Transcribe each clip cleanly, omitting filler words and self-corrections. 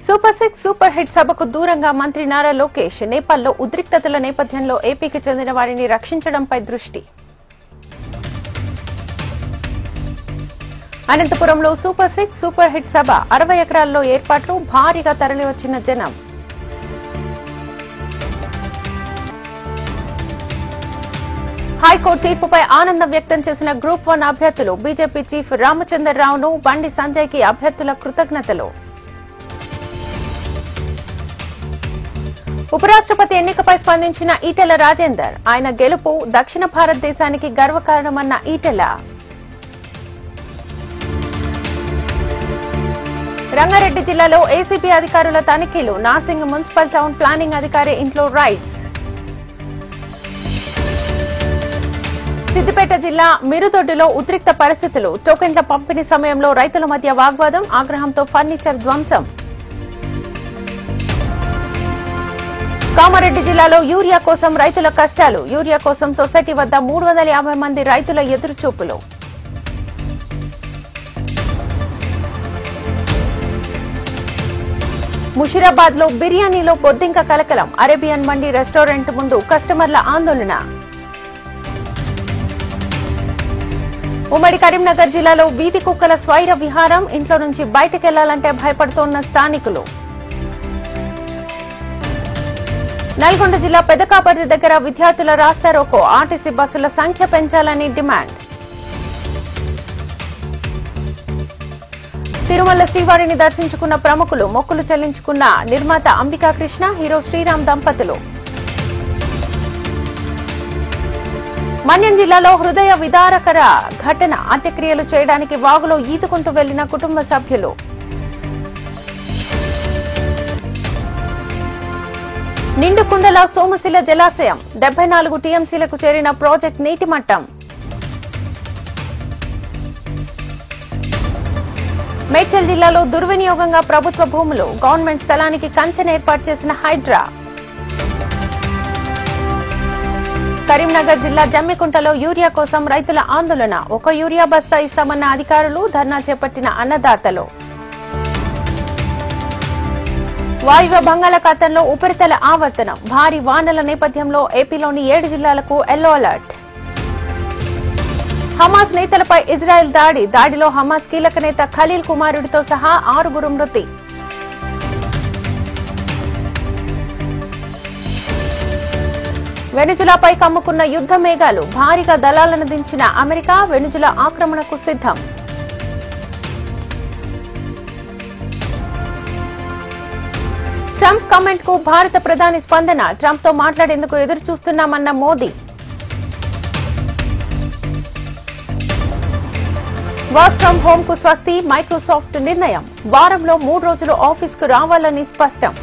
Super 6 super hit సభకు దూరంగా మంత్రి నారా లోకేష్ నేపాల్లో ఉద్రిక్తతల నేపథ్యంలో ఏపీకి చెందిన వారిని రక్షించడంపై దృష్టి. అనంతపురంలో సూపర్ 6 సూపర్ హిట్ సభ 60 ఎకరాల్లో ఏర్పాట్లు, భారీగా తరలివచ్చిన జనం. హైకోర్టు తీర్పుపై ఆనందం వ్యక్తం చేసిన గ్రూప్ 1 అభ్యర్థులు. బీజేపీ చీఫ్ రామచంద్రరావును, బండి సంజయ్కి అభ్యర్థుల కృతజ్ఞతలు. ఉపరాష్ట్రపతి ఎన్నికపై స్పందించిన ఈటెల రాజేందర్. ఆయన గెలుపు దక్షిణ భారతదేశానికి గర్వకారణమన్న ఈటెల. రంగారెడ్డి జిల్లాలో ఏసీబీ అధికారుల తనిఖీలు. నాసింగ్ మున్సిపల్ టౌన్ ప్లానింగ్ అధికారి ఇంట్లో రైడ్స్. సిద్దిపేట జిల్లా మిరుదొడ్డిలో ఉద్రిక్త పరిస్థితులు. టోకెన్ల పంపిణీ సమయంలో రైతుల మధ్య వాగ్వాదం, ఆగ్రహంతో ఫర్నిచర్ ధ్వంసం. కామారెడ్డి జిల్లాలో యూరియా కోసం రైతుల కష్టాలు. యూరియా కోసం సొసైటీ వద్ద 350 మంది రైతుల ఎదురుచూపులు. ముషీరాబాద్ లో బిర్యానీలో బొద్దింక కలకలం. అరేబియన్ మండి రెస్టారెంట్ ముందు కస్టమర్ల ఆందోళన. ఉమ్మడి కరీంనగర్ జిల్లాలో వీధి కుక్కల స్వైర విహారం. ఇంట్లో నుంచి బయటకెళ్లాలంటే భయపడుతోన్న స్థానికులు. నల్గొండ జిల్లా పెదకాపర్తి దగ్గర విద్యార్థుల రాస్తారోకో. ఆర్టీసీ బస్సుల సంఖ్య పెంచాలని డిమాండ్. తిరుమల శ్రీవారిని దర్శించుకున్న ప్రముఖులు. మొక్కులు చెల్లించుకున్న నిర్మాత అంబికా కృష్ణ, హీరో శ్రీరామ్ దంపతులు. మన్యం జిల్లాలో హృదయ విదారకర ఘటన. అంత్యక్రియలు చేయడానికి వాగులో ఈదుకుంటూ వెళ్లిన కుటుంబ సభ్యులు. నిండుకుండల సోమశిల జలాశయం. 74 టీఎంసీలకు చేరిన ప్రాజెక్ట్ నీటి మట్టం. మేడ్చల్ జిల్లాలో దుర్వినియోగంగా ప్రభుత్వ భూములు. గవర్నమెంట్ స్థలానికి కంచెను ఏర్పాటు చేసిన హైడ్రా. కరీంనగర్ జిల్లా జమ్మికుంటలో యూరియా కోసం రైతుల ఆందోళన. 1 యూరియా బస్తా ఇస్తామన్న అధికారులు, ధర్నా చేపట్టిన అన్నదాతలు. వాయువ్య బంగాళాఖాతంలో ఉపరితల ఆవర్తనం. భారీ వానల నేపథ్యంలో ఏపీలోని 7 జిల్లాలకు ఎల్లో అలర్ట్. హమాస్ నేతలపై ఇజ్రాయెల్ దాడి. దాడిలో హమాస్ కీలక నేత ఖలీల్ కుమారుడితో సహా 6 మృతి. వెనుజులాపై కమ్ముకున్న యుద్ధ మేఘాలు. భారీగా దళాలను దించిన అమెరికా. వెనుజులా ఆక్రమణకు సిద్ధం. ట్రంప్ కామెంట్ కు భారత ప్రధాని స్పందన. ట్రంప్ తో మాట్లాడేందుకు ఎదురు చూస్తున్నామన్న మోదీ. వర్క్ ఫ్రం హోం కు స్వస్తి. మైక్రోసాఫ్ట్ నిర్ణయం. వారంలో 3 రోజులు ఆఫీసుకు రావాలని స్పష్టం.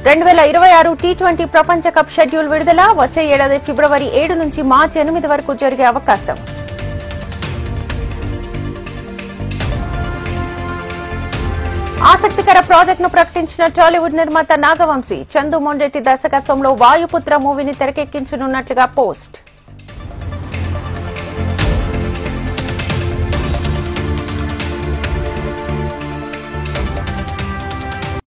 2026 టీ20 ప్రపంచ కప్ షెడ్యూల్ విడుదల. వచ్చే ఏడాది ఫిబ్రవరి 7 నుంచి మార్చి 8 వరకు జరిగే అవకాశం. ఆసక్తికర ప్రాజెక్టును ప్రకటించిన టాలీవుడ్ నిర్మాత నాగవంశీ. చందు మొండెట్టి దర్శకత్వంలో వాయుపుత్ర మూవీని తెరకెక్కించనున్నట్లుగా పోస్ట్.